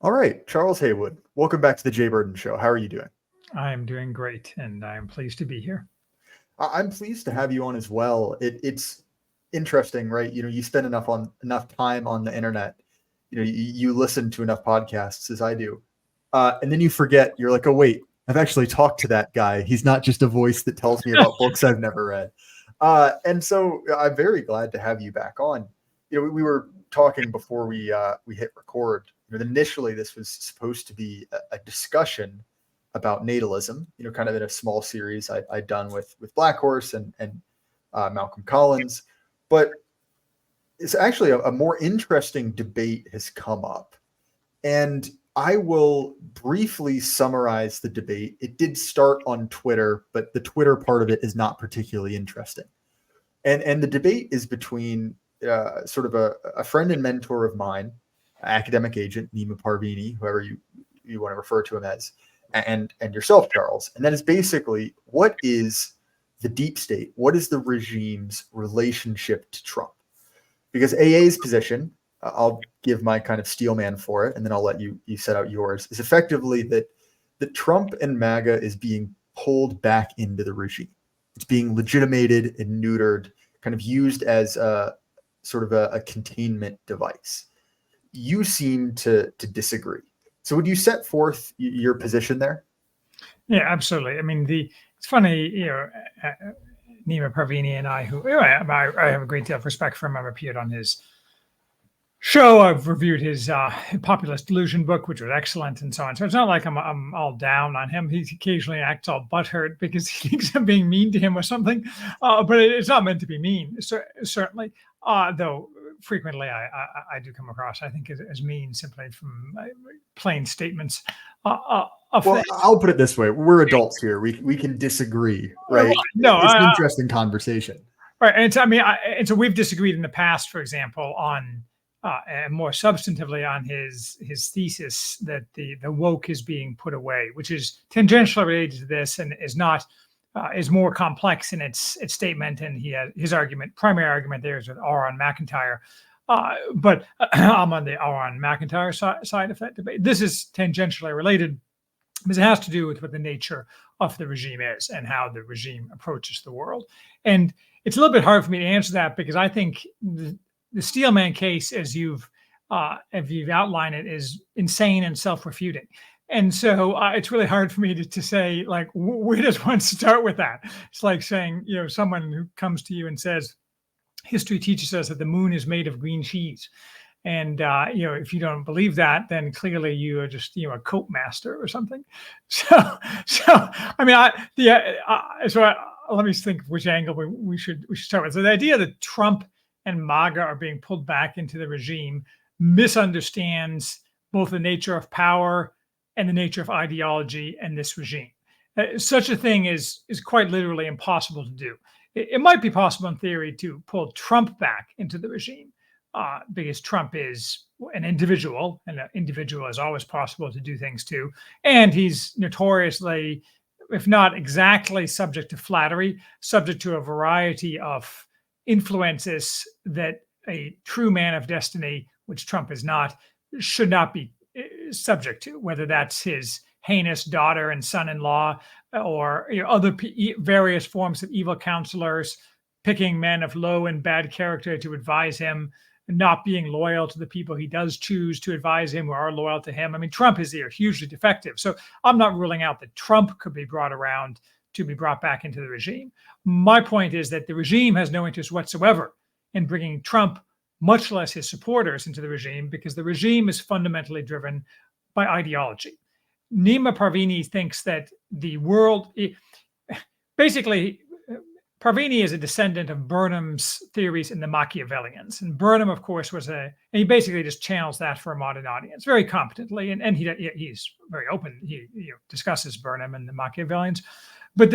All right, Charles Haywood, welcome back to the Jay Burden Show. How are you doing? I am doing great, and I am pleased to be here. I'm pleased to have you on as well. It's interesting, right? You spend enough time on the internet. You listen to enough podcasts as I do, and then you forget. You're like, oh wait, I've actually talked to that guy. He's not just a voice that tells me about books I've never read. And so I'm very glad to have you back on. We were talking before we hit record. Initially, this was supposed to be a discussion about natalism, kind of in a small series I'd done with Black Horse and Malcolm Collins. But it's actually a more interesting debate has come up. And I will briefly summarize the debate. It did start on Twitter, but the Twitter part of it is not particularly interesting. And the debate is between sort of a friend and mentor of mine, academic agent Nea Pini, whoever you want to refer to him as, and yourself, Charles. And that is basically, what is the deep state? What is the regime's relationship to Trump? Because AA's position, I'll give my kind of steel man for it, and then I'll let you set out yours, is effectively that Trump and MAGA is being pulled back into the regime. It's being legitimated and neutered, kind of used as a sort of a containment device. You seem to disagree. So would you set forth your position there? Yeah, absolutely. I mean, it's funny, Nima Parvini and I, who I have a great deal of respect for him. I've appeared on his show. I've reviewed his Populist Delusion book, which was excellent, and so on. So it's not like I'm all down on him. He occasionally acts all butthurt because he thinks I'm being mean to him or something. But it's not meant to be mean, certainly. Though frequently I do come across, I think, as mean simply from plain statements. Well, I'll put it this way: we're adults here. We can disagree, right? No, it's an interesting conversation, right? And so and so we've disagreed in the past, for example, on and more substantively on his thesis that the woke is being put away, which is tangentially related to this and is not. Is more complex in its statement, and he has his primary argument there is with Aaron McIntyre. But I'm on the Aaron McIntyre side of that debate. This is tangentially related because it has to do with what the nature of the regime is and how the regime approaches the world. And it's a little bit hard for me to answer that because I think the Steelman case, as you've outlined it, is insane and self-refuting. And so it's really hard for me to say, like, where does one start with that? It's like saying, someone who comes to you and says, history teaches us that the moon is made of green cheese. And, if you don't believe that, then clearly you are just, a coat master or something. So I mean, let me think which angle we should start with. So the idea that Trump and MAGA are being pulled back into the regime misunderstands both the nature of power and the nature of ideology and this regime. Such a thing is quite literally impossible to do. It might be possible in theory to pull Trump back into the regime because Trump is an individual, and an individual is always possible to do things to. And he's notoriously, if not exactly subject to flattery, subject to a variety of influences that a true man of destiny, which Trump is not, should not be subject to, whether that's his heinous daughter and son-in-law or other various forms of evil counselors, picking men of low and bad character to advise him, not being loyal to the people he does choose to advise him who are loyal to him. I mean, Trump is hugely defective. So I'm not ruling out that Trump could be brought around to be brought back into the regime. My point is that the regime has no interest whatsoever in bringing Trump, much less his supporters, into the regime, because the regime is fundamentally driven by ideology. Nima Parvini thinks that the world, basically, Parvini is a descendant of Burnham's theories in the Machiavellians. And Burnham, of course, and he basically just channels that for a modern audience very competently. And he's very open. He discusses Burnham and the Machiavellians. But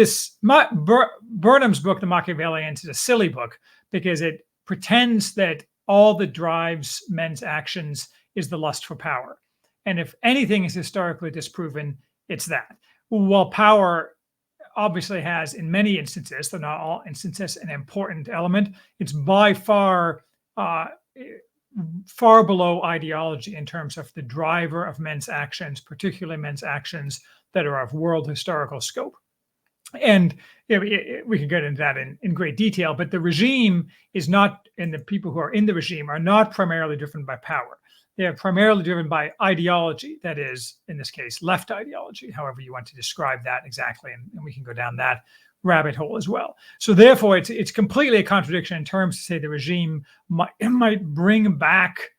Burnham's book, The Machiavellians, is a silly book because it pretends that all that drives men's actions is the lust for power. And if anything is historically disproven, it's that. While power obviously has, in many instances, though not all instances, an important element, it's by far far below ideology in terms of the driver of men's actions, particularly men's actions that are of world historical scope. And we can get into that in great detail, but the regime is not, and the people who are in the regime are not primarily driven by power. They are primarily driven by ideology, that is, in this case, left ideology, however you want to describe that exactly, and we can go down that rabbit hole as well. So therefore, it's completely a contradiction in terms to say the regime might bring back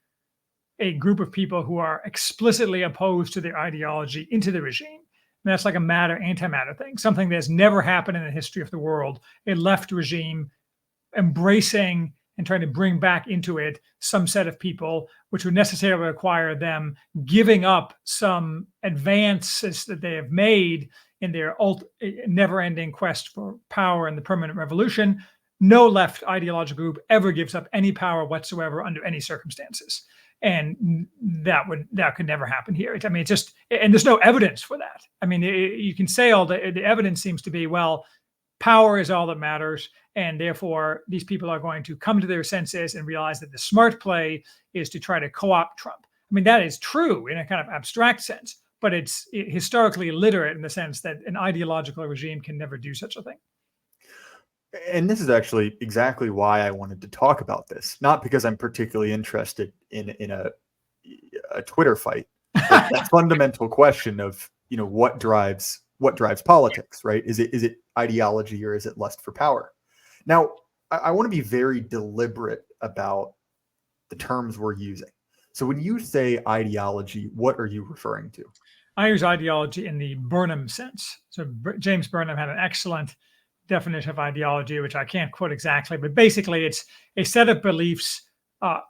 a group of people who are explicitly opposed to their ideology into the regime. And that's like a matter-antimatter thing, something that's never happened in the history of the world, a left regime embracing and trying to bring back into it some set of people, which would necessarily require them giving up some advances that they have made in their never-ending quest for power and the permanent revolution. No left ideological group ever gives up any power whatsoever under any circumstances. And that could never happen here. I mean, it's just, and there's no evidence for that. I mean, you can say all the evidence seems to be, well, power is all that matters. And therefore, these people are going to come to their senses and realize that the smart play is to try to co-opt Trump. I mean, that is true in a kind of abstract sense, but it's historically illiterate in the sense that an ideological regime can never do such a thing. And this is actually exactly why I wanted to talk about this, not because I'm particularly interested in a Twitter fight. That fundamental question of, what drives politics, right? Is it ideology or is it lust for power? Now, I want to be very deliberate about the terms we're using. So when you say ideology, what are you referring to? I use ideology in the Burnham sense. So James Burnham had an excellent definition of ideology, which I can't quote exactly, but basically it's a set of beliefs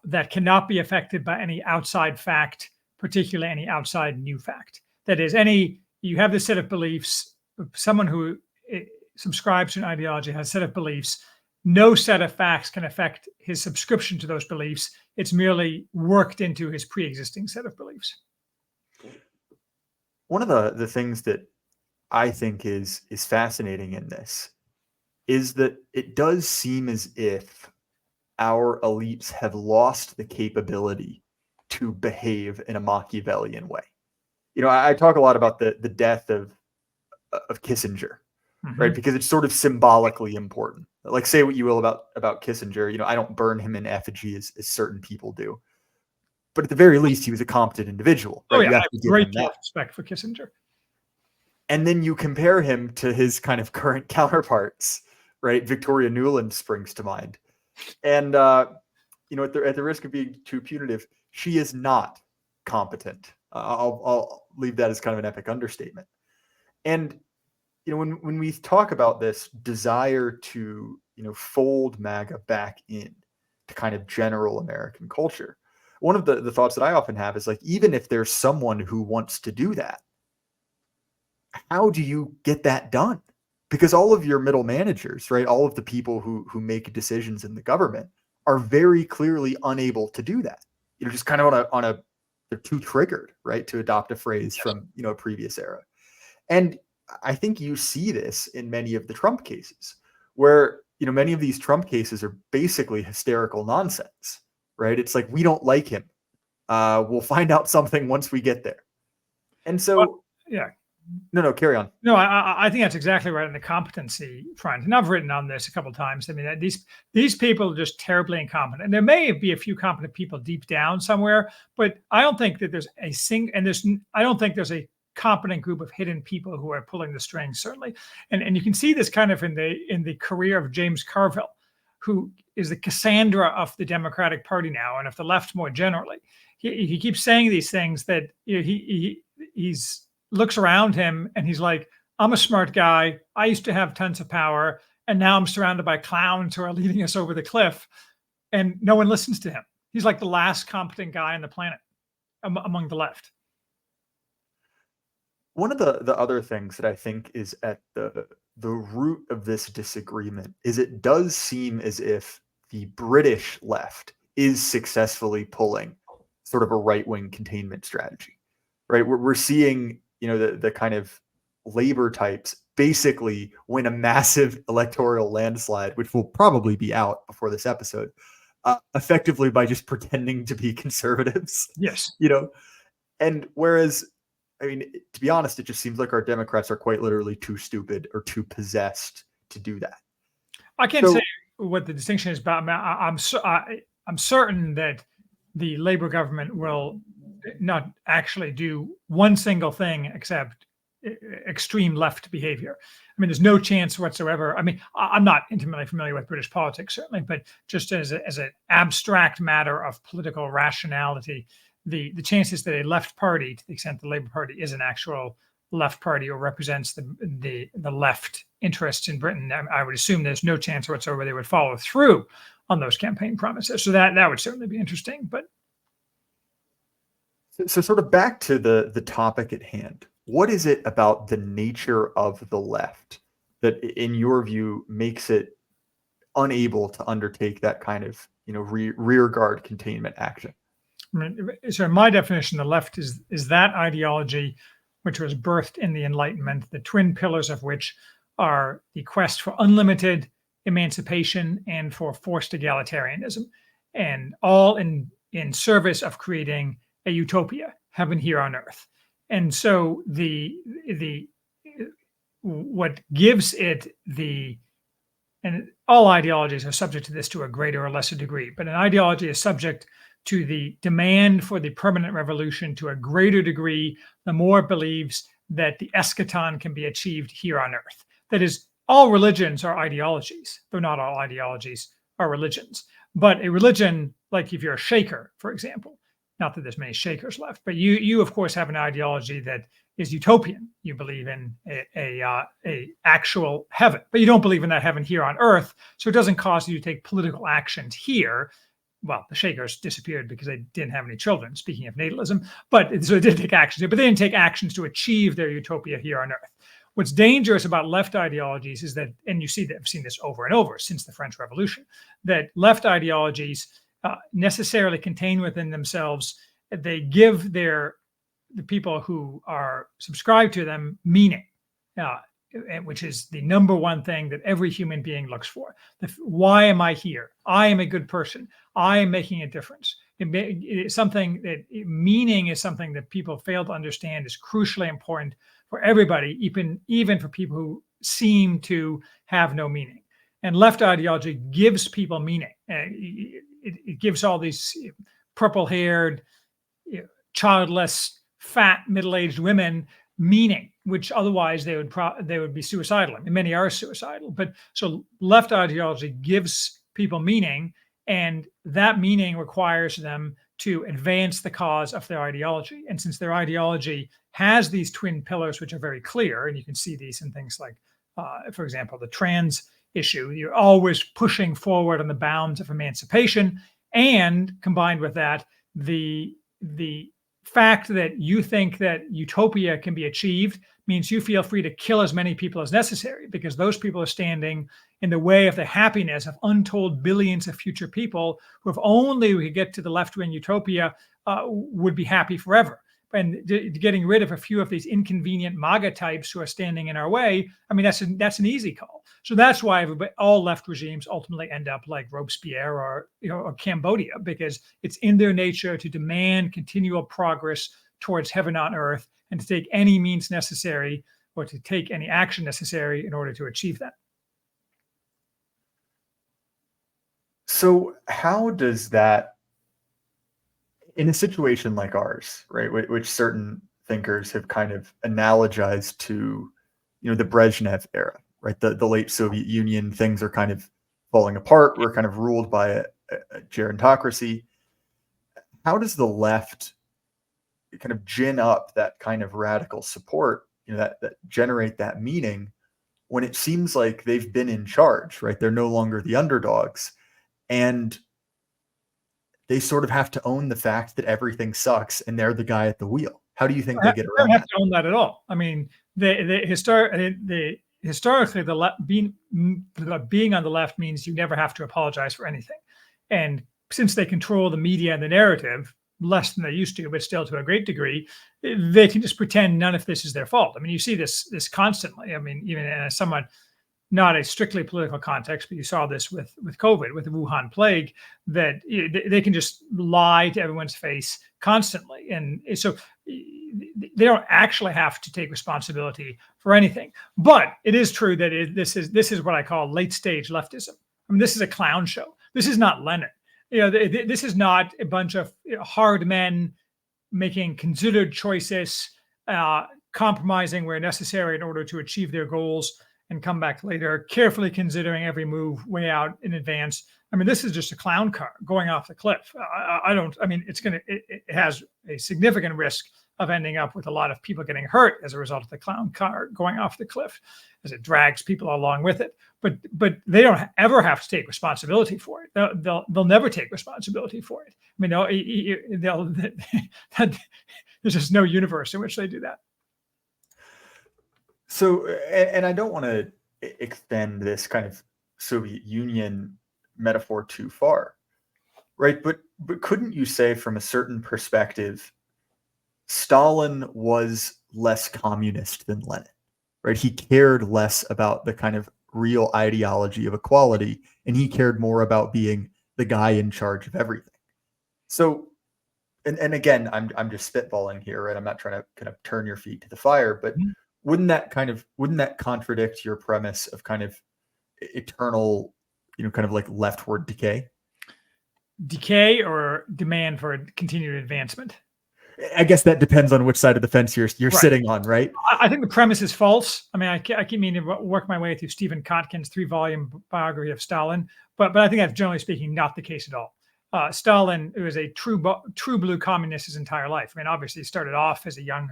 that cannot be affected by any outside fact, particularly any outside new fact. That is, you have this set of beliefs, someone who subscribes to an ideology has a set of beliefs, no set of facts can affect his subscription to those beliefs. It's merely worked into his pre-existing set of beliefs. One of the things that I think is fascinating in this is that it does seem as if our elites have lost the capability to behave in a Machiavellian way. I talk a lot about the death of Kissinger, right? Because it's sort of symbolically important. Like, say what you will about Kissinger, I don't burn him in effigy as certain people do. But at the very least, he was a competent individual. Right? Oh, yeah, I have great deal of respect for Kissinger. And then you compare him to his kind of current counterparts, right? Victoria Nuland springs to mind. And, at the risk of being too punitive, she is not competent. I'll leave that as kind of an epic understatement. And, when we talk about this desire to, fold MAGA back in to kind of general American culture, one of the thoughts that I often have is like, even if there's someone who wants to do that, how do you get that done? Because all of your middle managers, right, all of the people who make decisions in the government are very clearly unable to do that. Just kind of they're too triggered, right, to adopt a phrase from, a previous era. And I think you see this in many of the Trump cases where, many of these Trump cases are basically hysterical nonsense, right? It's like, we don't like him. We'll find out something once we get there. And so, well, yeah. No, carry on. No, I think that's exactly right on the competency front. And I've written on this a couple of times. I mean, these people are just terribly incompetent. And there may be a few competent people deep down somewhere, but I don't think that there's I don't think there's a competent group of hidden people who are pulling the strings, certainly. And you can see this kind of in the career of James Carville, who is the Cassandra of the Democratic Party now and of the left more generally. He keeps saying these things that he's looks around him and he's like, I'm a smart guy. I used to have tons of power. And now I'm surrounded by clowns who are leading us over the cliff. And no one listens to him. He's like the last competent guy on the planet among the left. One of the other things that I think is at the root of this disagreement is it does seem as if the British left is successfully pulling sort of a right-wing containment strategy, right? We're seeing, the kind of labor types basically win a massive electoral landslide, which will probably be out before this episode, effectively by just pretending to be conservatives. Yes. And whereas, I mean, to be honest, it just seems like our Democrats are quite literally too stupid or too possessed to do that. I can't say what the distinction is, but I'm certain that the Labor government will not actually do one single thing except extreme left behavior. I mean, there's no chance whatsoever. I mean, I'm not intimately familiar with British politics, certainly, but just as an abstract matter of political rationality, the chances that a left party, to the extent the Labour Party is an actual left party or represents the left interests in Britain, I would assume there's no chance whatsoever they would follow through on those campaign promises. So that would certainly be interesting. But so sort of back to the topic at hand. What is it about the nature of the left that, in your view, makes it unable to undertake that kind of rear guard containment action? I mean, so my definition, the left is that ideology which was birthed in the Enlightenment, the twin pillars of which are the quest for unlimited emancipation and for forced egalitarianism, and all in service of creating a utopia, heaven here on earth. And so what gives it and all ideologies are subject to this to a greater or lesser degree, but an ideology is subject to the demand for the permanent revolution to a greater degree, the more it believes that the eschaton can be achieved here on earth. That is, all religions are ideologies, though not all ideologies are religions. But a religion, like if you're a Shaker, for example, not that there's many Shakers left, but you of course have an ideology that is utopian. You believe in a actual heaven, but you don't believe in that heaven here on earth. So it doesn't cause you to take political actions here. Well, the Shakers disappeared because they didn't have any children, speaking of natalism, but so they did take actions, but they didn't take actions to achieve their utopia here on earth. What's dangerous about left ideologies is that, and I've seen this over and over since the French Revolution, that left ideologies necessarily contain within themselves, they give the people who are subscribed to them meaning, which is the number one thing that every human being looks for. Why am I here? I am a good person. I am making a difference. It's something that meaning is something that people fail to understand is crucially important for everybody, even for people who seem to have no meaning. And left ideology gives people meaning. It gives all these purple-haired, childless, fat, middle-aged women meaning, which otherwise they would be suicidal. I mean, many are suicidal. But so left ideology gives people meaning, and that meaning requires them to advance the cause of their ideology. And since their ideology has these twin pillars, which are very clear, and you can see these in things like, for example, the trans issue, you're always pushing forward on the bounds of emancipation, and combined with that, the fact that you think that utopia can be achieved means you feel free to kill as many people as necessary, because those people are standing in the way of the happiness of untold billions of future people who, if only we could get to the left-wing utopia, would be happy forever. And getting rid of a few of these inconvenient MAGA types who are standing in our way, I mean, that's an easy call. So that's why all left regimes ultimately end up like Robespierre or Cambodia, because it's in their nature to demand continual progress towards heaven on earth and to take any means necessary or to take any action necessary in order to achieve that. So how does that, in a situation like ours, right, which certain thinkers have kind of analogized to, the Brezhnev era, right, the late Soviet Union, things are kind of falling apart. We're kind of ruled by a gerontocracy. How does the left kind of gin up that kind of radical support, that generate that meaning when it seems like they've been in charge, right? They're no longer the underdogs, and they sort of have to own the fact that everything sucks and they're the guy at the wheel. How do you think they get around that? They don't have to own that at all. I mean, historically, being on the left means you never have to apologize for anything. And since they control the media and the narrative less than they used to, but still to a great degree, they can just pretend none of this is their fault. I mean, you see this constantly. I mean, even in a somewhat not a strictly political context, but you saw this with COVID, with the Wuhan plague, that they can just lie to everyone's face constantly. And so they don't actually have to take responsibility for anything. But it is true that this is what I call late stage leftism. I mean, this is a clown show. This is not Lenin. This is not a bunch of hard men making considered choices, compromising where necessary in order to achieve their goals and come back later, carefully considering every move way out in advance. I mean, this is just a clown car going off the cliff. It has a significant risk of ending up with a lot of people getting hurt as a result of the clown car going off the cliff, as it drags people along with it. But they don't ever have to take responsibility for it. They'll never take responsibility for it. I mean, there's just no universe in which they do that. So, and I don't want to extend this kind of Soviet Union metaphor too far, right? But couldn't you say, from a certain perspective, Stalin was less communist than Lenin, right? He cared less about the kind of real ideology of equality, and he cared more about being the guy in charge of everything. So, and again, I'm just spitballing here, right? I'm not trying to kind of turn your feet to the fire, but wouldn't that contradict your premise of kind of eternal, kind of like leftward decay? Decay or demand for continued advancement? I guess that depends on which side of the fence you're right. Sitting on, right? I think the premise is false. I mean, I keep meaning to work my way through Stephen Kotkin's 3-volume biography of Stalin, but I think that's generally speaking not the case at all. Stalin was a true blue communist his entire life. I mean, obviously he started off as a young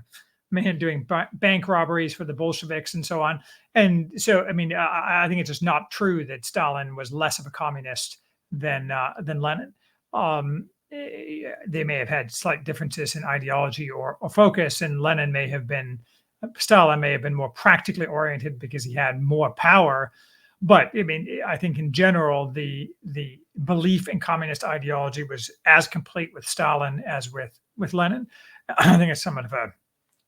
man doing bank robberies for the Bolsheviks and so on. And so, I mean, I think it's just not true that Stalin was less of a communist than Lenin. They may have had slight differences in ideology or focus, and Stalin may have been more practically oriented because he had more power. But I mean, I think in general, the belief in communist ideology was as complete with Stalin as with Lenin. I think it's somewhat of a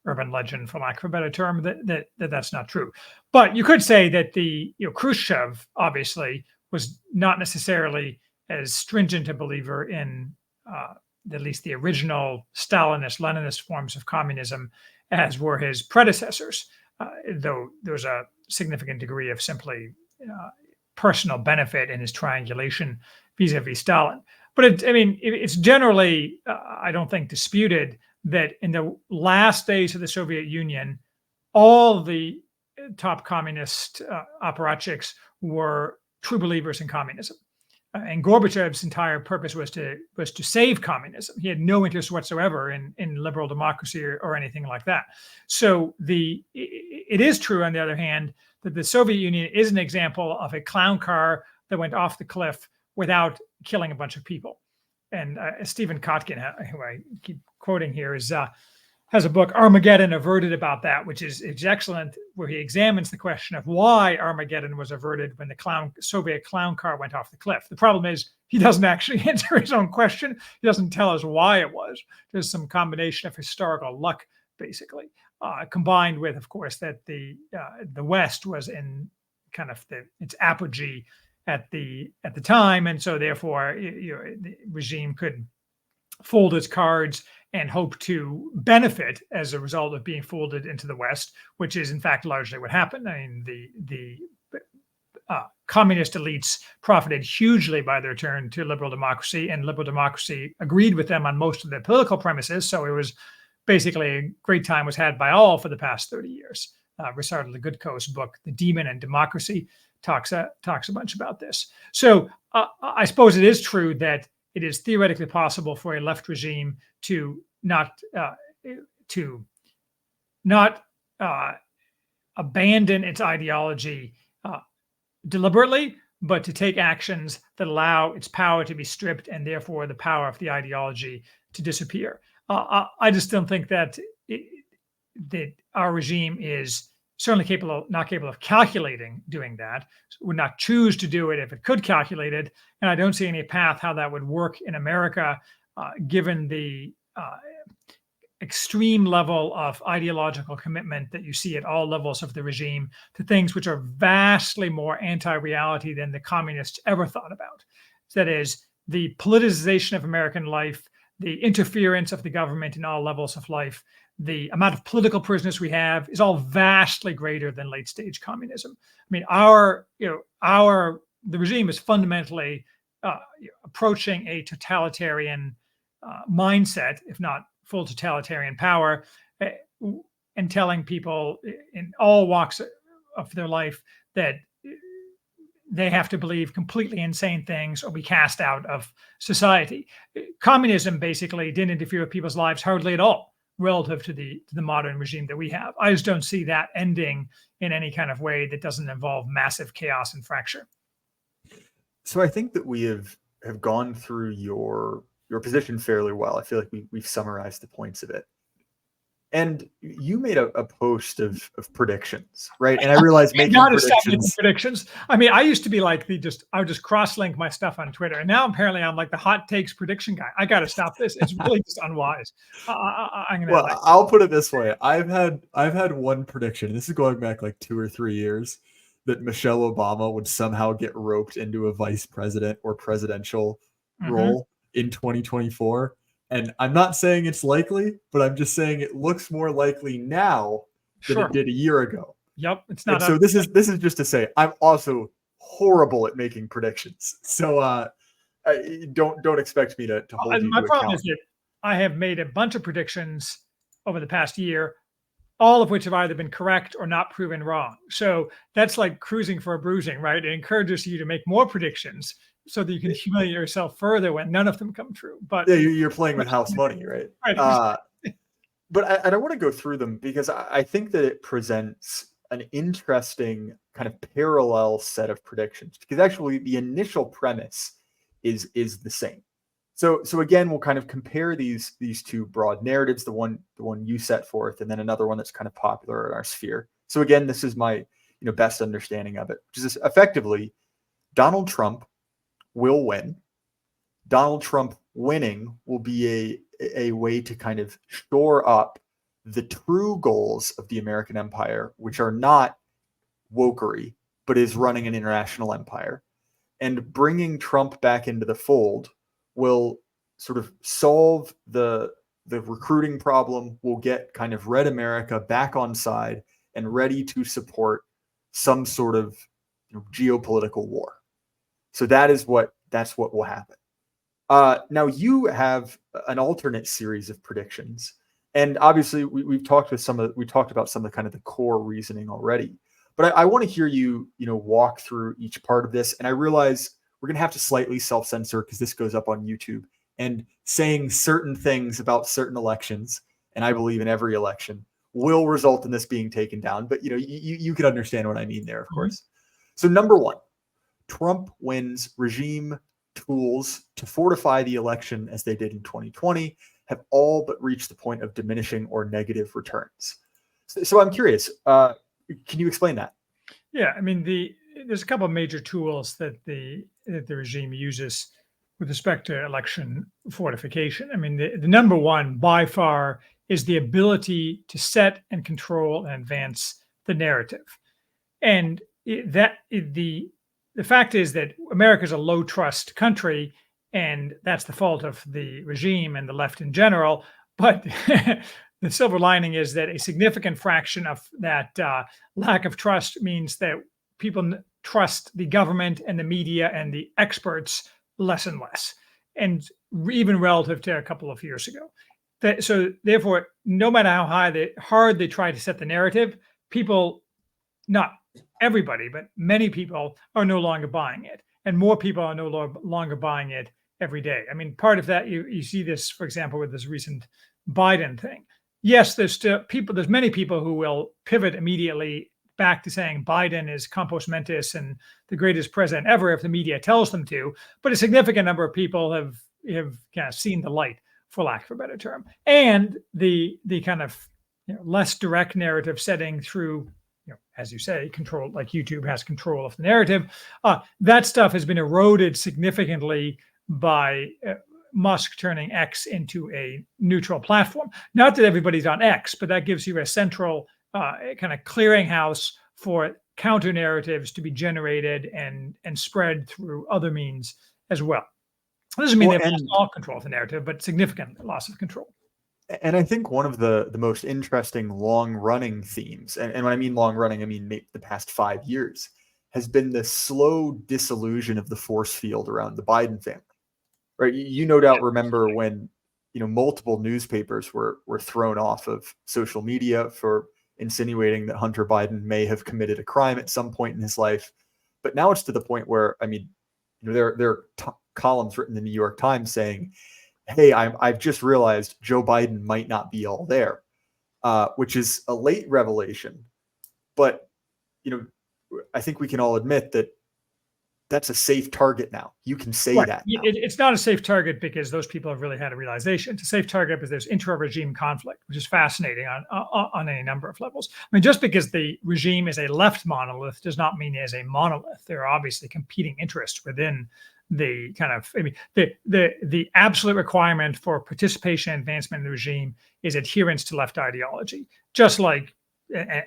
urban legend, for lack of a better term, that's not true. But you could say that Khrushchev obviously was not necessarily as stringent a believer in at least the original Stalinist, Leninist forms of communism as were his predecessors, though there was a significant degree of simply personal benefit in his triangulation vis-a-vis Stalin. But it's generally, I don't think, disputed that in the last days of the Soviet Union, all the top communist apparatchiks were true believers in communism. And Gorbachev's entire purpose was to save communism. He had no interest whatsoever in liberal democracy or anything like that. So it is true, on the other hand, that the Soviet Union is an example of a clown car that went off the cliff without killing a bunch of people. And Stephen Kotkin, who I keep quoting here, has a book, Armageddon Averted, about that, which is excellent, where he examines the question of why Armageddon was averted when the Soviet clown car went off the cliff. The problem is he doesn't actually answer his own question. He doesn't tell us why it was. There's some combination of historical luck, basically, combined with, of course, that the West was in kind of its apogee at the time, and so therefore the regime could fold its cards and hope to benefit as a result of being folded into the West, which is in fact largely what happened. I mean, the communist elites profited hugely by their turn to liberal democracy, and liberal democracy agreed with them on most of their political premises. So it was basically a great time was had by all for the past 30 years. Ricardo Legutko's book, The Demon and Democracy, talks a bunch about this. So I suppose it is true that it is theoretically possible for a left regime to not abandon its ideology deliberately, but to take actions that allow its power to be stripped and therefore the power of the ideology to disappear. I just don't think that our regime is certainly not capable of calculating doing that, would not choose to do it if it could calculate it. And I don't see any path how that would work in America, given the extreme level of ideological commitment that you see at all levels of the regime to things which are vastly more anti-reality than the communists ever thought about. That is, the politicization of American life, the interference of the government in all levels of life, the amount of political prisoners we have is all vastly greater than late stage communism. I mean, the regime is fundamentally approaching a totalitarian mindset, if not full totalitarian power, and telling people in all walks of their life that they have to believe completely insane things or be cast out of society. Communism basically didn't interfere with people's lives hardly at all relative to the modern regime that we have. I just don't see that ending in any kind of way that doesn't involve massive chaos and fracture. So I think that we have gone through your position fairly well. I feel like we've summarized the points of it. And you made a post of predictions, right? And I realized making predictions. I mean, I used to be like I would just cross-link my stuff on Twitter, and now apparently I'm like the hot takes prediction guy. I got to stop this. It's really just unwise. I'll put it this way: I've had one prediction. This is going back like 2 or 3 years, that Michelle Obama would somehow get roped into a vice president or presidential role in 2024. And I'm not saying it's likely, but I'm just saying it looks more likely now than it did a year ago. Yep, it's not. So this is just to say I'm also horrible at making predictions. So don't expect me to hold you to account. My problem is that I have made a bunch of predictions over the past year, all of which have either been correct or not proven wrong. So that's like cruising for a bruising, right? It encourages you to make more predictions so that you can humiliate yourself further when none of them come true. But yeah, you're playing with house money, right? But I want to go through them because I think that it presents an interesting kind of parallel set of predictions, because actually the initial premise is the same. So again, we'll kind of compare these two broad narratives, the one you set forth, and then another one that's kind of popular in our sphere. So again, this is my best understanding of it, which is effectively Donald Trump will win. Donald Trump winning will be a way to kind of shore up the true goals of the American empire, which are not wokery, but is running an international empire. And bringing Trump back into the fold will sort of solve the recruiting problem. Will get kind of Red America back on side and ready to support some sort of geopolitical war. So that's what will happen. Now you have an alternate series of predictions, and obviously we've talked about some of the kind of the core reasoning already. But I want to hear you walk through each part of this, and I realize we're going to have to slightly self-censor because this goes up on YouTube, and saying certain things about certain elections, and I believe in every election, will result in this being taken down. But you can understand what I mean there, of course. So number one, Trump wins. Regime tools to fortify the election, as they did in 2020, have all but reached the point of diminishing or negative returns. So I'm curious, can you explain that? Yeah, I mean, there's a couple of major tools that the regime uses with respect to election fortification. I mean, the number one by far is the ability to set and control and advance the narrative. And the fact is that America is a low trust country, and that's the fault of the regime and the left in general. But the silver lining is that a significant fraction of that lack of trust means that people trust the government and the media and the experts less and less, and even relative to a couple of years ago. So therefore, no matter how hard they try to set the narrative, people, not everybody, but many people, are no longer buying it. And more people are no longer buying it every day. I mean, part of that, you see this, for example, with this recent Biden thing. Yes, there's many people who will pivot immediately back to saying Biden is compos mentis and the greatest president ever if the media tells them to. But a significant number of people have kind of seen the light, for lack of a better term. And the kind of less direct narrative setting through, as you say, control, like YouTube has control of the narrative. That stuff has been eroded significantly by Musk turning X into a neutral platform. Not that everybody's on X, but that gives you a central kind of clearinghouse for counter narratives to be generated and spread through other means as well. It doesn't mean they've lost all control of the narrative, but significant loss of control. And I think one of the most interesting long-running themes, and when I mean long-running, I mean maybe the past 5 years, has been the slow disillusion of the force field around the Biden family. Right? You no doubt remember when multiple newspapers were thrown off of social media for insinuating that Hunter Biden may have committed a crime at some point in his life. But now it's to the point where, I mean, there are columns written in the New York Times saying, hey, I've just realized Joe Biden might not be all there, which is a late revelation. But, I think we can all admit that that's a safe target now. You can say that now. It's not a safe target because those people have really had a realization. It's a safe target because there's intra-regime conflict, which is fascinating on any number of levels. I mean, just because the regime is a left monolith does not mean it is a monolith. There are obviously competing interests within the kind of, I mean, the absolute requirement for participation and advancement in the regime is adherence to left ideology, just like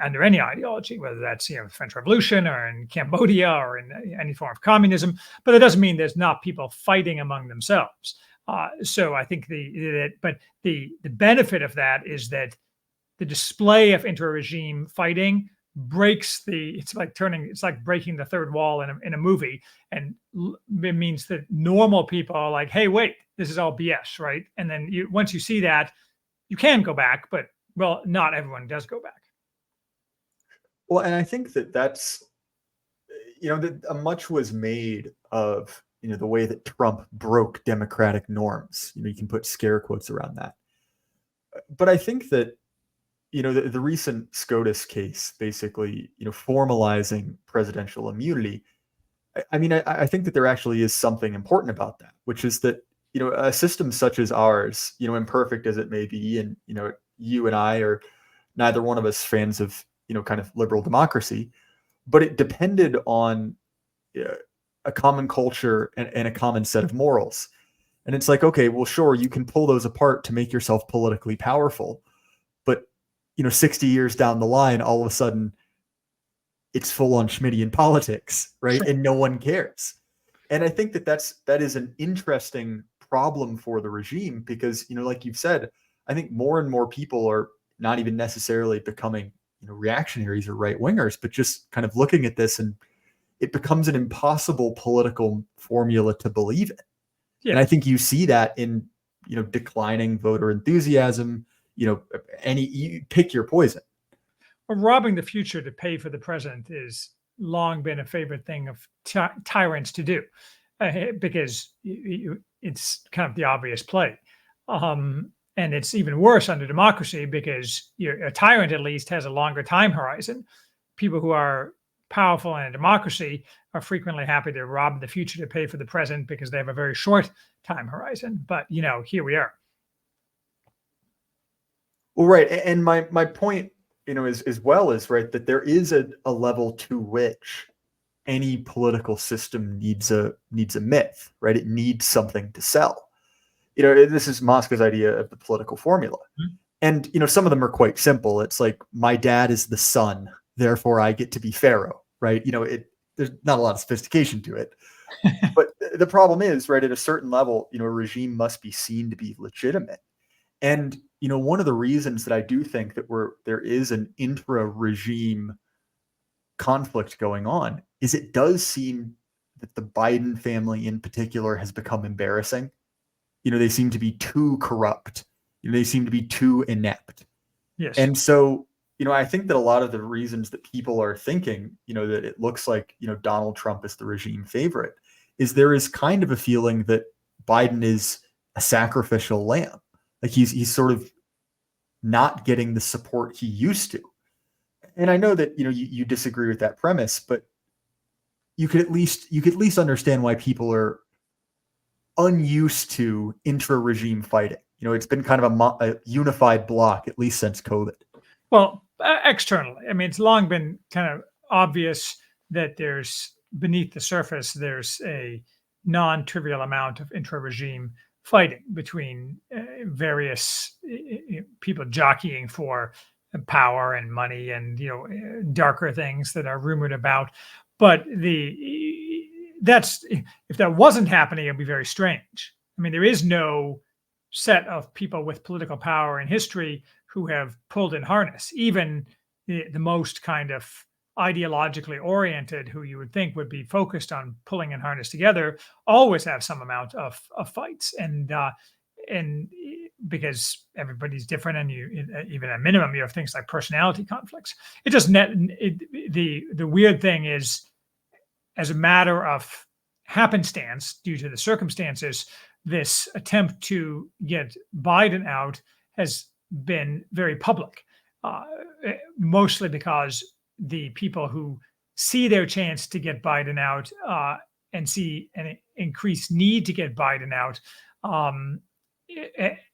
under any ideology, whether that's the French Revolution or in Cambodia or in any form of communism. But it doesn't mean there's not people fighting among themselves. So I think the benefit of that is that the display of inter-regime fighting breaks it's like breaking the third wall in a movie, and it means that normal people are like, hey, wait, this is all BS, right? And then once you see that, you can go back, but well, not everyone does go back. Well, and I think that's, that much was made of, the way that Trump broke democratic norms. You can put scare quotes around that. But I think that, the recent SCOTUS case, basically, formalizing presidential immunity, I think that there actually is something important about that, which is that, a system such as ours, imperfect as it may be, and, you and I are neither one of us fans of, kind of liberal democracy, but it depended on a common culture and a common set of morals. And it's like, okay, well, sure, you can pull those apart to make yourself politically powerful. But, 60 years down the line, all of a sudden, it's full on Schmittian politics, right? Sure. And no one cares. And I think that is an interesting problem for the regime because, like you've said, I think more and more people are not even necessarily becoming reactionaries or right wingers, but just kind of looking at this, and it becomes an impossible political formula to believe in. Yeah. And I think you see that in, declining voter enthusiasm, you pick your poison. Well, robbing the future to pay for the present is long been a favorite thing of tyrants to do because it's kind of the obvious play. And it's even worse under democracy because a tyrant at least has a longer time horizon. People who are powerful in a democracy are frequently happy to rob the future to pay for the present because they have a very short time horizon. But, here we are. Well, right. And my point, is right, that there is a level to which any political system needs a myth, right? It needs something to sell. This is Moscow's idea of the political formula. Mm-hmm. And, some of them are quite simple. It's like, my dad is the sun, therefore I get to be Pharaoh, right? There's not a lot of sophistication to it. But the problem is, right, at a certain level, a regime must be seen to be legitimate. And, one of the reasons that I do think that there is an intra-regime conflict going on is it does seem that the Biden family in particular has become embarrassing. They seem to be too corrupt. They seem to be too inept. Yes. And so, I think that a lot of the reasons that people are thinking, that it looks like, Donald Trump is the regime favorite is there is kind of a feeling that Biden is a sacrificial lamb. Like he's sort of not getting the support he used to. And I know that, you disagree with that premise, but you could at least understand why people are unused to intra-regime fighting. It's been kind of a unified bloc, at least since COVID. Well, externally, it's long been kind of obvious that beneath the surface, there's a non-trivial amount of intra-regime fighting between various people jockeying for power and money and darker things that are rumored about. But if that wasn't happening, it'd be very strange. I mean, there is no set of people with political power in history who have pulled in harness. Even the most kind of ideologically oriented, who you would think would be focused on pulling in harness together, always have some amount of fights, and because everybody's different, and even at minimum you have things like personality conflicts. It just the weird thing is, as a matter of happenstance, due to the circumstances, this attempt to get Biden out has been very public, mostly because the people who see their chance to get Biden out and see an increased need to get Biden out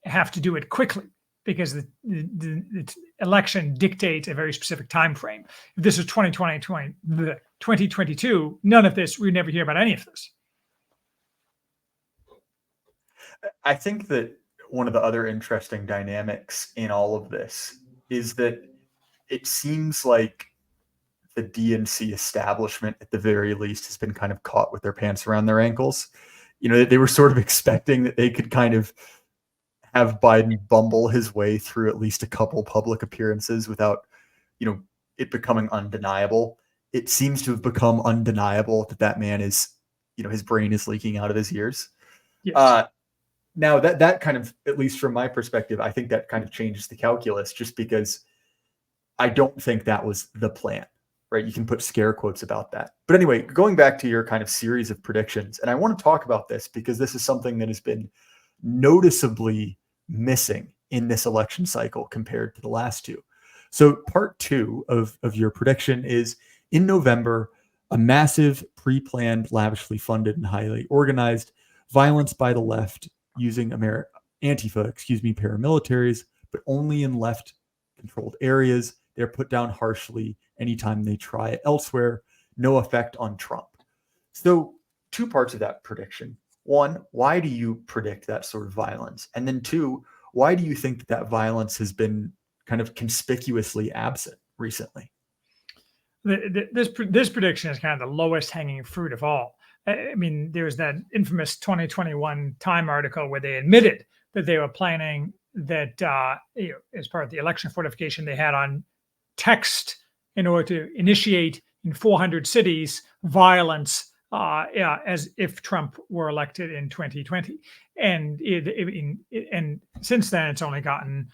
have to do it quickly, because the election dictates a very specific time frame. If this is 2022, none of this, we never hear about any of this. I think that one of the other interesting dynamics in all of this is that it seems like the DNC establishment, at the very least, has been kind of caught with their pants around their ankles. They were sort of expecting that they could kind of have Biden bumble his way through at least a couple public appearances without, it becoming undeniable. It seems to have become undeniable that man is, his brain is leaking out of his ears. Yes. Now that kind of, at least from my perspective, I think that kind of changes the calculus, just because I don't think that was the plan, right? You can put scare quotes about that. But anyway, going back to your kind of series of predictions, and I want to talk about this because this is something that has been noticeably missing in this election cycle compared to the last two. So part two of your prediction is, in November, a massive, pre-planned, lavishly funded, and highly organized violence by the left using Antifa, paramilitaries, but only in left-controlled areas. They're put down harshly anytime they try it elsewhere. No effect on Trump. So 2 parts of that prediction. 1, why do you predict that sort of violence? And then 2, why do you think that violence has been kind of conspicuously absent recently? This prediction is kind of the lowest hanging fruit of all. I mean, there's that infamous 2021 Time article where they admitted that they were planning that, as part of the election fortification they had on text, in order to initiate in 400 cities violence, as if Trump were elected in 2020. And and since then, it's only gotten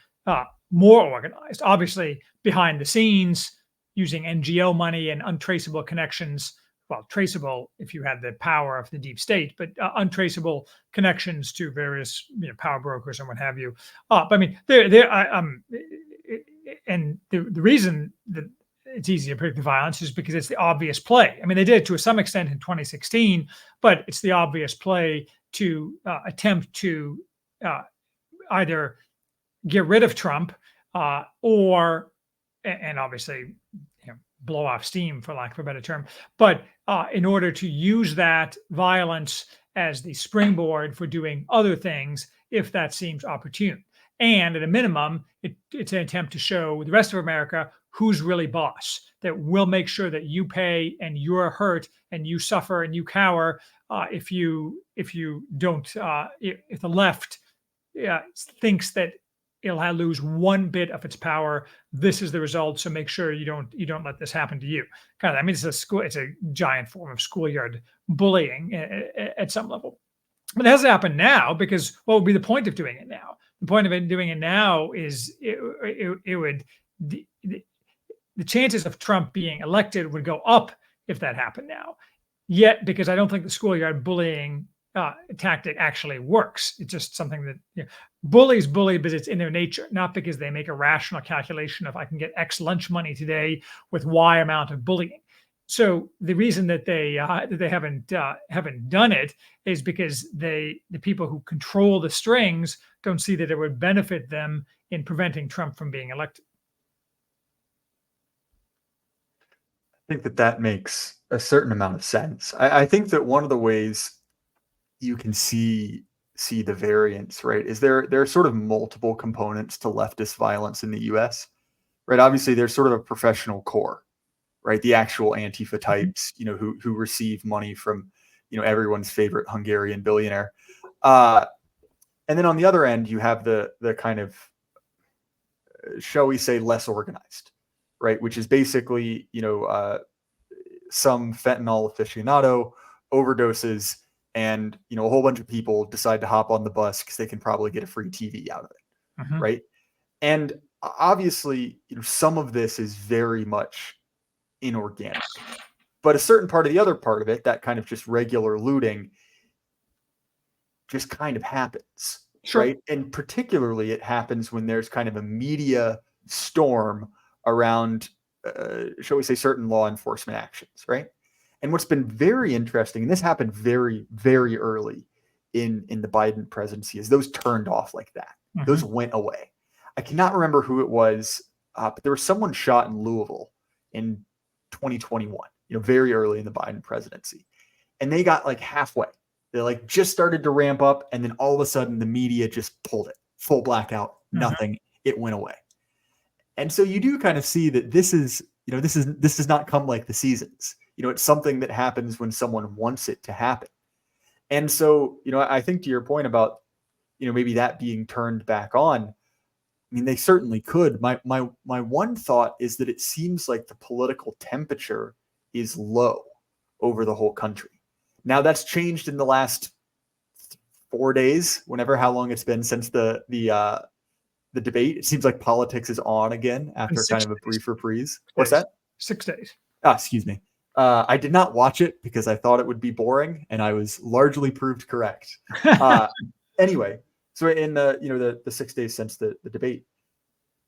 more organized. Obviously, behind the scenes, using NGO money and untraceable connections. Well, traceable if you had the power of the deep state, but untraceable connections to various power brokers and what have you. But I mean, and the reason that it's easy to predict the violence is because it's the obvious play. I mean, they did it to some extent in 2016, but it's the obvious play to attempt to either get rid of Trump or, and obviously, blow off steam, for lack of a better term, but in order to use that violence as the springboard for doing other things, if that seems opportune. And at a minimum, it's an attempt to show the rest of America who's really boss, that will make sure that you pay and you're hurt and you suffer and you cower if you don't, if the left thinks that it'll lose one bit of its power. This is the result. So make sure you don't let this happen to you. Kind of, I mean, it's a giant form of schoolyard bullying at some level. But it hasn't happened now, because what would be the point of doing it now? The point of doing it now is the chances of Trump being elected would go up if that happened now. Yet, because I don't think the schoolyard bullying tactic actually works. It's just something that bullies bully, but it's in their nature, not because they make a rational calculation of I can get X lunch money today with Y amount of bullying. So the reason that they haven't done it is because the people who control the strings don't see that it would benefit them in preventing Trump from being elected. I think that makes a certain amount of sense. I think that one of the ways you can see see the variance, right, is there are sort of multiple components to leftist violence in the US, right? Obviously, there's sort of a professional core, right? The actual Antifa types, who receive money from, everyone's favorite Hungarian billionaire. And then on the other end, you have the kind of, shall we say, less organized, right? Which is basically, some fentanyl aficionado overdoses, and a whole bunch of people decide to hop on the bus because they can probably get a free TV out of it, right? And obviously, some of this is very much inorganic, but a certain part of the other part of it, that kind of just regular looting, just kind of happens, right? And particularly it happens when there's kind of a media storm around, shall we say, certain law enforcement actions, right? And what's been very interesting, and this happened very, very early in the Biden presidency, is those turned off like that. Those went away. I cannot remember who it was, but there was someone shot in Louisville in 2021, very early in the Biden presidency. And they got like halfway. They like just started to ramp up, and then all of a sudden the media just pulled it. Full blackout, nothing. It went away. And so you do kind of see that this does not come like the seasons. It's something that happens when someone wants it to happen. And so, I think to your point about, maybe that being turned back on, I mean, they certainly could. My one thought is that it seems like the political temperature is low over the whole country. Now that's changed in the last 4 days, how long it's been since the debate. It seems like politics is on again after kind of a brief reprise. What's that? 6 days. Excuse me. I did not watch it because I thought it would be boring, and I was largely proved correct. Anyway, so in the 6 days since the debate,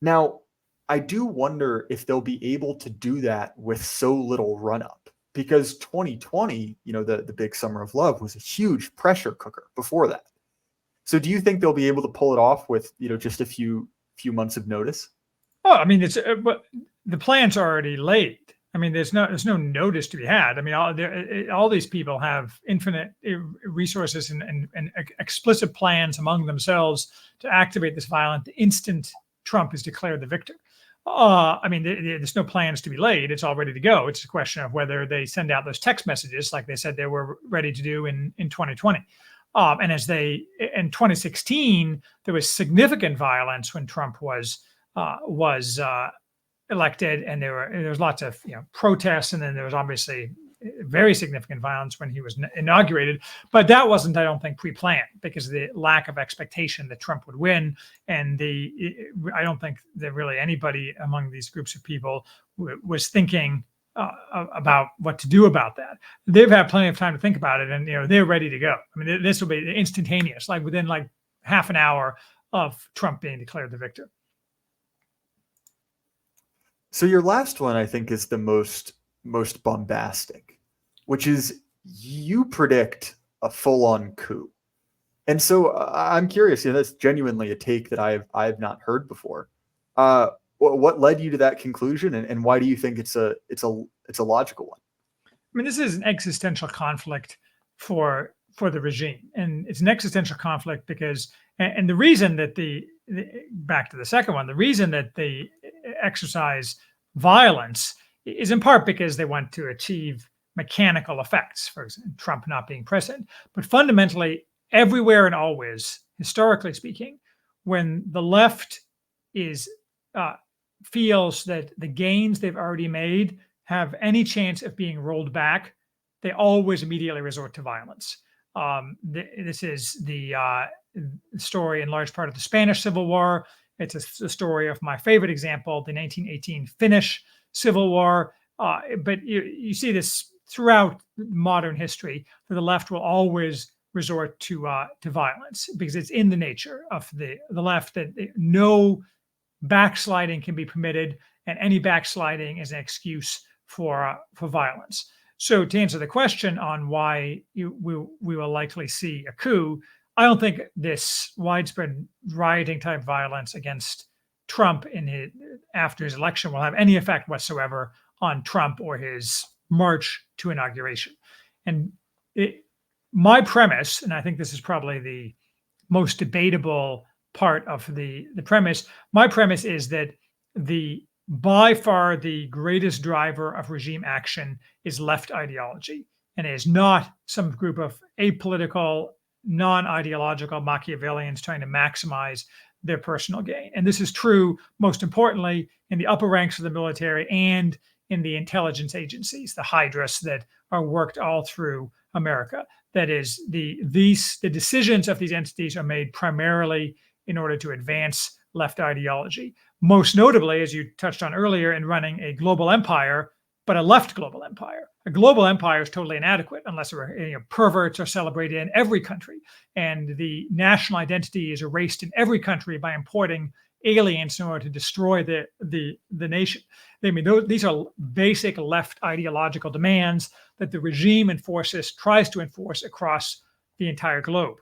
now I do wonder if they'll be able to do that with so little run up, because 2020, the big summer of love, was a huge pressure cooker before that. So do you think they'll be able to pull it off with, just a few months of notice? Oh, I mean, but the plan's already laid. I mean, there's no notice to be had. I mean, all these people have infinite resources and explicit plans among themselves to activate this violence the instant Trump is declared the victor. I mean, there's no plans to be laid. It's all ready to go. It's a question of whether they send out those text messages like they said they were ready to do in 2020. And in 2016, there was significant violence when Trump was elected, and there was lots of protests, and then there was obviously very significant violence when he was inaugurated. But that wasn't, I don't think, pre-planned, because of the lack of expectation that Trump would win, and I don't think that really anybody among these groups of people was thinking about what to do about that. They've had plenty of time to think about it, and they're ready to go. I mean, this will be instantaneous, like within like half an hour of Trump being declared the victor. So your last one, I think, is the most bombastic, which is you predict a full-on coup. And so I'm curious, that's genuinely a take that I've not heard before. What led you to that conclusion, and why do you think it's a logical one? I mean, this is an existential conflict for the regime, and it's an existential conflict because, and the reason that back to the second one, the reason that they exercise violence is in part because they want to achieve mechanical effects, for example, Trump not being president. But fundamentally, everywhere and always, historically speaking, when the left feels that the gains they've already made have any chance of being rolled back, they always immediately resort to violence. This is the story in large part of the Spanish Civil War. It's a story of my favorite example, the 1918 Finnish Civil War. But you see this throughout modern history, that the left will always resort to violence, because it's in the nature of the left that no backsliding can be permitted, and any backsliding is an excuse for violence. So to answer the question on why we will likely see a coup, I don't think this widespread rioting type violence against Trump after his election will have any effect whatsoever on Trump or his march to inauguration. And my premise, and I think this is probably most debatable part of the premise. My premise is that by far the greatest driver of regime action is left ideology, and it is not some group of apolitical, non-ideological Machiavellians trying to maximize their personal gain. And this is true, most importantly, in the upper ranks of the military and in the intelligence agencies, the hydras that are worked all through America. That is, the decisions of these entities are made primarily in order to advance left ideology. Most notably, as you touched on earlier, in running a global empire, but a left global empire. A global empire is totally inadequate unless perverts are celebrated in every country, and the national identity is erased in every country by importing aliens in order to destroy the nation. I mean, these are basic left ideological demands that the regime tries to enforce across the entire globe.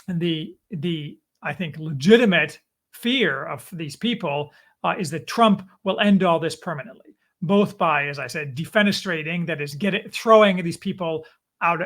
And the I think legitimate fear of these people is that Trump will end all this permanently, both by, as I said, defenestrating, that is, throwing these people out.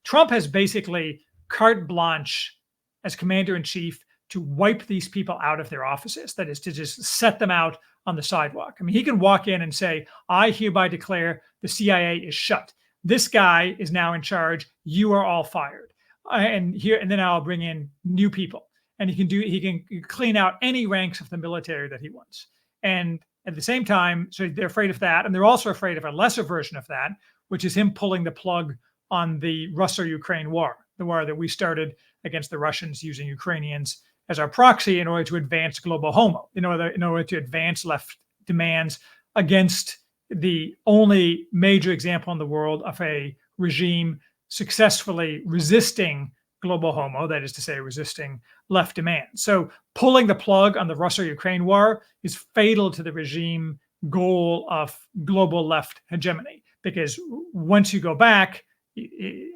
Trump has basically carte blanche as commander-in-chief to wipe these people out of their offices. That is, to just set them out on the sidewalk. I mean, he can walk in and say, I hereby declare the CIA is shut. This guy is now in charge. You are all fired. And then I'll bring in new people. And he can clean out any ranks of the military that he wants. And at the same time, so they're afraid of that. And they're also afraid of a lesser version of that, which is him pulling the plug on the Russia-Ukraine war, the war that we started against the Russians using Ukrainians as our proxy in order to advance global homo, in order to advance left demands against the only major example in the world of a regime successfully resisting global homo, that is to say, resisting left demands. So pulling the plug on the Russia-Ukraine war is fatal to the regime goal of global left hegemony, because once you go back,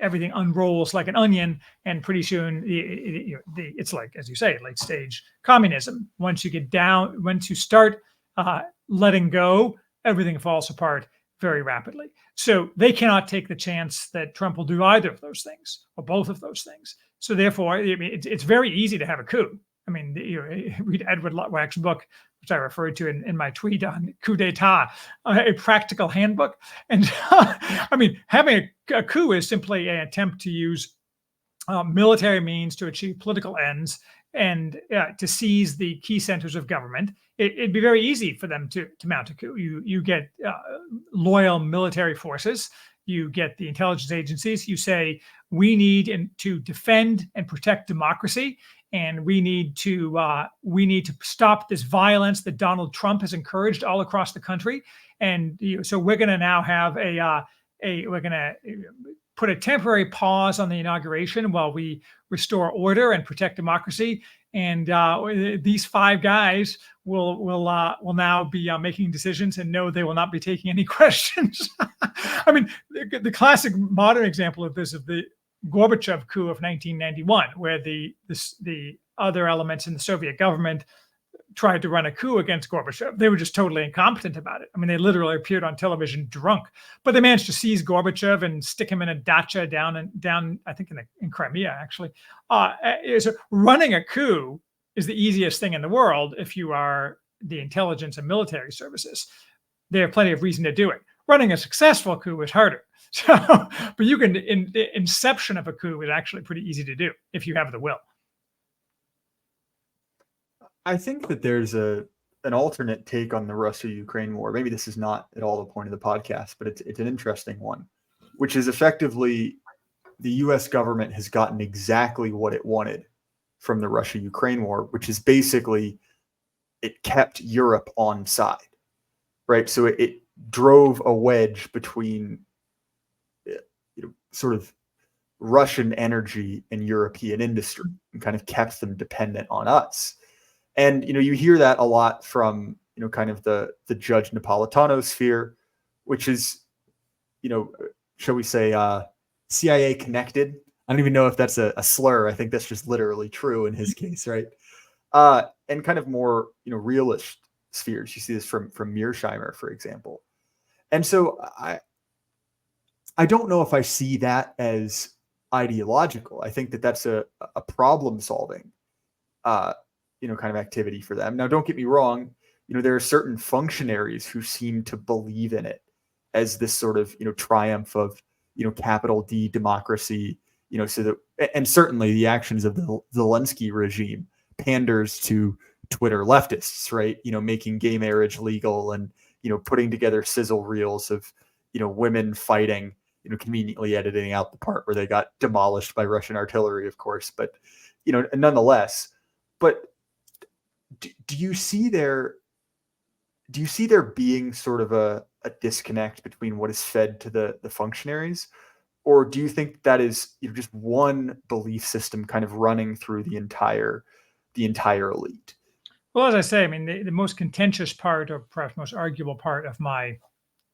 everything unrolls like an onion, and pretty soon it's like, as you say, late stage communism. Once you start letting go, everything falls apart very rapidly. So they cannot take the chance that Trump will do either of those things or both of those things. So therefore, I mean, it's very easy to have a coup. I mean, read Edward Luttwak's book, which I referred to in my tweet on coup d'etat, a practical handbook. And I mean, having a coup is simply an attempt to use military means to achieve political ends and to seize the key centers of government. It'd be very easy for them to mount a coup. You get loyal military forces. You get the intelligence agencies. You say, we need to defend and protect democracy, and we need to stop this violence that Donald Trump has encouraged all across the country. And so we're going to now have we're going to put a temporary pause on the inauguration while we restore order and protect democracy. And these five guys will now be making decisions, and no, they will not be taking any questions. I mean, the classic modern example of this is the Gorbachev coup of 1991, where the other elements in the Soviet government tried to run a coup against Gorbachev. They were just totally incompetent about it. I mean, they literally appeared on television drunk, but they managed to seize Gorbachev and stick him in a dacha down I think in Crimea, actually. So running a coup is the easiest thing in the world if you are the intelligence and military services. They have plenty of reason to do it. Running a successful coup is harder. So, but the inception of a coup is actually pretty easy to do if you have the will. I think that there's an alternate take on the Russia-Ukraine war. Maybe this is not at all the point of the podcast, but it's an interesting one, which is effectively the U.S. government has gotten exactly what it wanted from the Russia-Ukraine war, which is basically it kept Europe on side, right? So it drove a wedge between sort of Russian energy and European industry and kind of kept them dependent on us. And, you hear that a lot from, kind of the Judge Napolitano sphere, which is, shall we say, CIA connected. I don't even know if that's a slur. I think that's just literally true in his case, right? And kind of more, realist spheres. You see this from Mearsheimer, for example. And so I don't know if I see that as ideological. I think that that's a problem solving, kind of activity for them. Now, don't get me wrong. There are certain functionaries who seem to believe in it as this sort of, triumph of, capital D democracy, so that, and certainly the actions of the Zelensky regime panders to Twitter leftists, right? Making gay marriage legal and, putting together sizzle reels of, women fighting, conveniently editing out the part where they got demolished by Russian artillery, of course, but, nonetheless, but do you see there being sort of a disconnect between what is fed to the functionaries, or do you think that is just one belief system kind of running through the entire elite? Well, as I say, I mean, the most contentious part, or perhaps most arguable part of my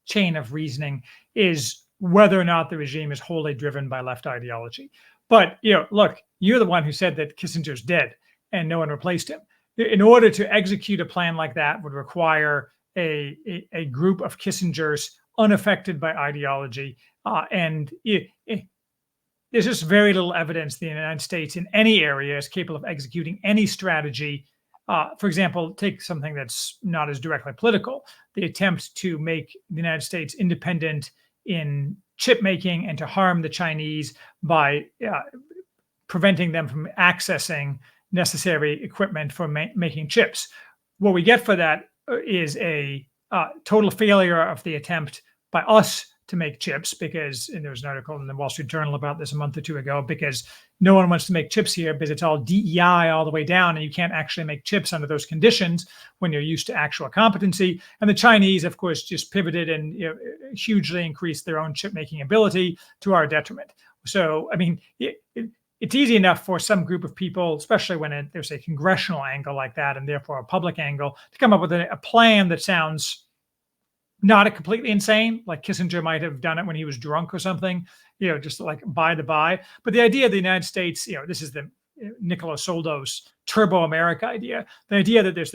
chain of reasoning, is whether or not the regime is wholly driven by left ideology. But, look, you're the one who said that Kissinger's dead and no one replaced him. In order to execute a plan like that would require a group of Kissingers unaffected by ideology. There's just very little evidence the United States in any area is capable of executing any strategy. For example, take something that's not as directly political, the attempt to make the United States independent in chip making and to harm the Chinese by preventing them from accessing necessary equipment for making chips. What we get for that is a total failure of the attempt by us to make chips, because, and there was an article in the Wall Street Journal about this a month or two ago, because no one wants to make chips here because it's all DEI all the way down, and you can't actually make chips under those conditions when you're used to actual competency. And the Chinese, of course, just pivoted and hugely increased their own chip making ability to our detriment. So, I mean, it's easy enough for some group of people, especially when there's a congressional angle like that, and therefore a public angle, to come up with a plan that sounds not completely insane, like Kissinger might have done it when he was drunk or something, just like by the by. But the idea of the United States, this is the Nicolas Soldo's Turbo America idea, the idea that there's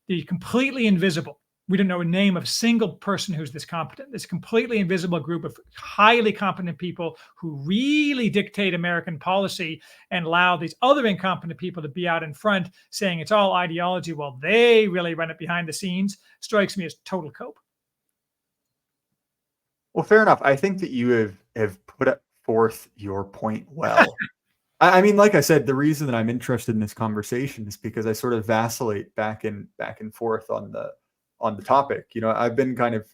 the completely invisible, we don't know a name of a single person who's this competent, this completely invisible group of highly competent people who really dictate American policy and allow these other incompetent people to be out in front saying it's all ideology while they really run it behind the scenes, strikes me as total cope. Well, fair enough. I think that you have put forth your point well. I mean, like I said, the reason that I'm interested in this conversation is because I sort of vacillate back and forth on the topic. I've been kind of,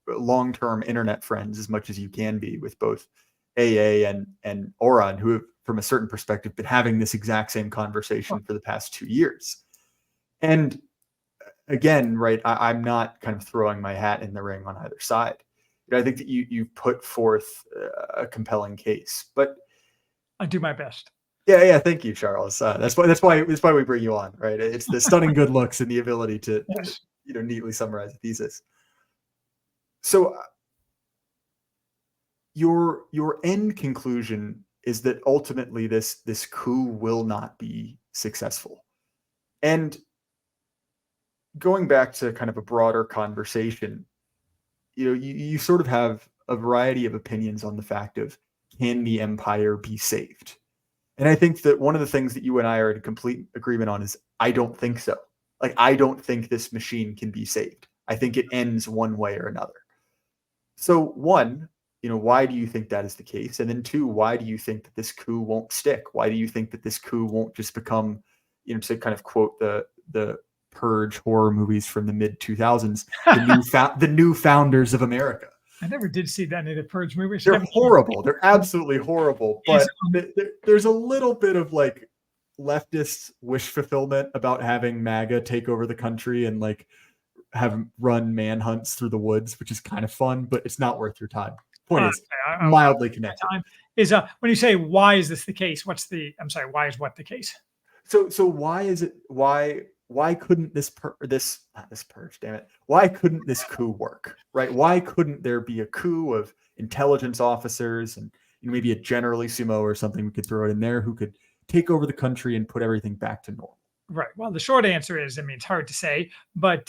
long-term internet friends as much as you can be with both AA and Oran, who have, from a certain perspective, been having this exact same conversation for the past 2 years. And again, right, I'm not kind of throwing my hat in the ring on either side. I think that you put forth a compelling case, but I do my best. Yeah. Thank you, Charles. That's why we bring you on, right? It's the stunning good looks and the ability to yes. Neatly summarize a thesis. So your end conclusion is that ultimately this coup will not be successful. And going back to kind of a broader conversation, you sort of have a variety of opinions on the fact of, can the empire be saved? And I think that one of the things that you and I are in complete agreement on is, I don't think so. Like, I don't think this machine can be saved. I think it ends one way or another. So one, why do you think that is the case? And then two, why do you think that this coup won't stick? Why do you think that this coup won't just become, to kind of quote the Purge horror movies from the mid 2000s, the new founders of America? I never did see that in the Purge movies. They're horrible. They're absolutely horrible. But there's a little bit of like leftist wish fulfillment about having MAGA take over the country and like have run manhunts through the woods, which is kind of fun, but it's not worth your time. Point is mildly connected. Is when you say, why is this the case? Why is what the case? So why is it, why couldn't this purge, damn it, why couldn't this coup work, right? Why couldn't there be a coup of intelligence officers and maybe a generalissimo or something we could throw it in there who could take over the country and put everything back to normal? Right. Well, the short answer is, it's hard to say, but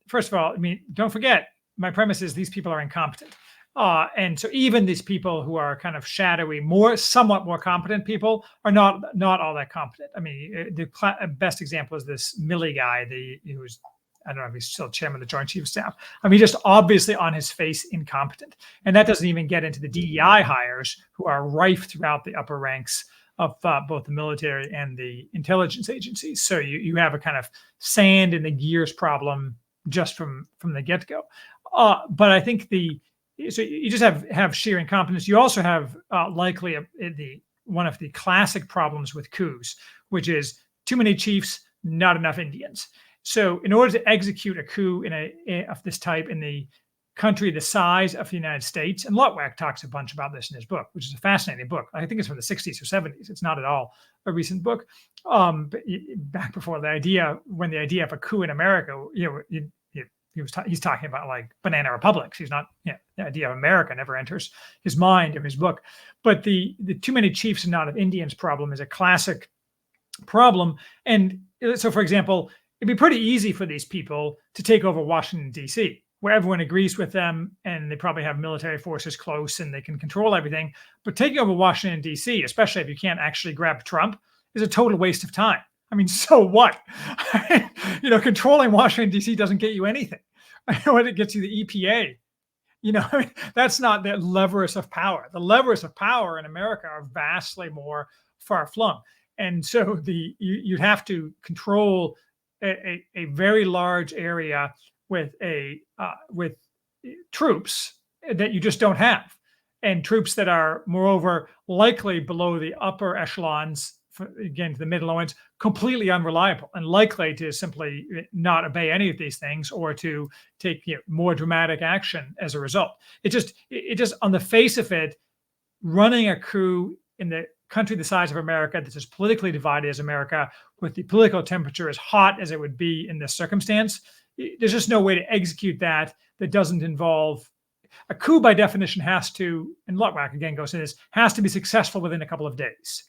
first of all, don't forget, my premise is these people are incompetent. And so even these people who are kind of shadowy, somewhat more competent people are not all that competent. I mean, the best example is this Milley guy, who's, I don't know if he's still chairman of the Joint Chiefs of Staff. I mean, just obviously on his face incompetent. And that doesn't even get into the DEI hires who are rife throughout the upper ranks of both the military and the intelligence agencies. So you have a kind of sand in the gears problem just from the get-go. But I think so you just have sheer incompetence. You also have likely one of the classic problems with coups, which is too many chiefs, not enough Indians. So in order to execute a coup of this type in the country the size of the United States, and Lutwak talks a bunch about this in his book, which is a fascinating book. I think it's from the 60s or 70s. It's not at all a recent book. But back before when the idea of a coup in America, he's talking about like banana republics. He's not, the idea of America never enters his mind or his book. But the too many chiefs and not of Indians problem is a classic problem. And so, for example, it'd be pretty easy for these people to take over Washington, D.C., where everyone agrees with them and they probably have military forces close and they can control everything. But taking over Washington, D.C., especially if you can't actually grab Trump, is a total waste of time. I mean, so what? Controlling Washington, D.C. doesn't get you anything. When it gets you the EPA, that's not the levers of power. The levers of power in America are vastly more far-flung. And so you'd have to control a very large area with troops that you just don't have, and troops that are moreover likely below the upper echelons, again to the mid low ends, completely unreliable and likely to simply not obey any of these things or to take more dramatic action as a result. It just on the face of it, running a coup in the country the size of America that's as politically divided as America, with the political temperature as hot as it would be in this circumstance, there's just no way to execute that doesn't involve a coup. By definition has to, and Lutwak again goes into this, has to be successful within a couple of days.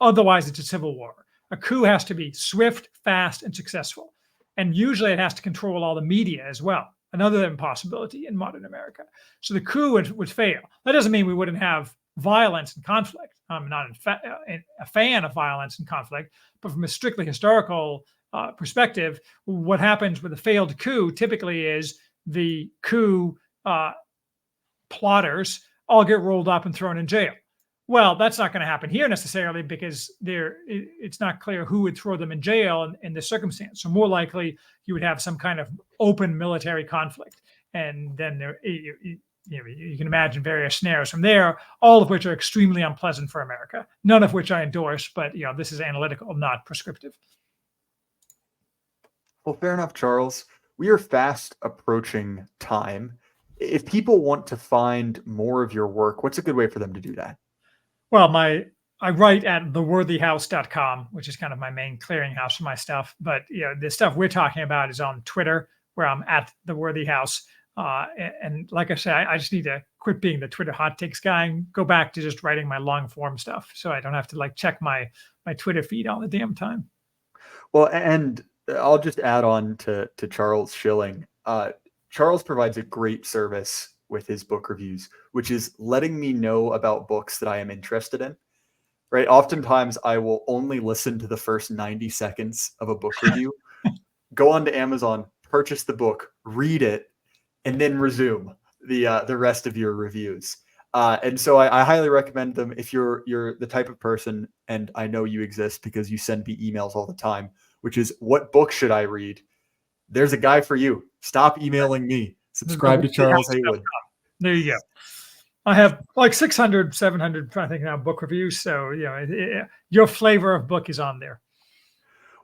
Otherwise, it's a civil war. A coup has to be swift, fast, and successful. And usually it has to control all the media as well. Another impossibility in modern America. So the coup would fail. That doesn't mean we wouldn't have violence and conflict. I'm not a fan of violence and conflict, but from a strictly historical perspective, what happens with a failed coup typically is the coup plotters all get rolled up and thrown in jail. Well, that's not going to happen here necessarily because it's not clear who would throw them in jail in this circumstance. So more likely you would have some kind of open military conflict. And then you can imagine various scenarios from there, all of which are extremely unpleasant for America, none of which I endorse, but this is analytical, not prescriptive. Well, fair enough, Charles. We are fast approaching time. If people want to find more of your work, what's a good way for them to do that? Well, I write at theworthyhouse.com, which is kind of my main clearinghouse for my stuff. But the stuff we're talking about is on Twitter, where I'm at The Worthy House. And like I said, I just need to quit being the Twitter hot takes guy and go back to just writing my long form stuff, so I don't have to check my Twitter feed all the damn time. Well, and I'll just add on to Charles Schilling. Charles provides a great service with his book reviews, which is letting me know about books that I am interested in. Right? Oftentimes, I will only listen to the first 90 seconds of a book review, go on to Amazon, purchase the book, read it, and then resume the rest of your reviews. And so I highly recommend them if you're the type of person, and I know you exist because you send me emails all the time, which is, what book should I read? There's a guy for you. Stop emailing me. Subscribe to Charles Haywood. There you go. I have 600, 700, I think now, book reviews. So, your flavor of book is on there.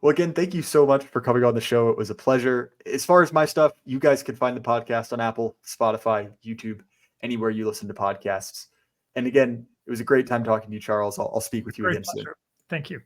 Well, again, thank you so much for coming on the show. It was a pleasure. As far as my stuff, you guys can find the podcast on Apple, Spotify, YouTube, anywhere you listen to podcasts. And again, it was a great time talking to you, Charles. I'll speak with you again soon. Thank you.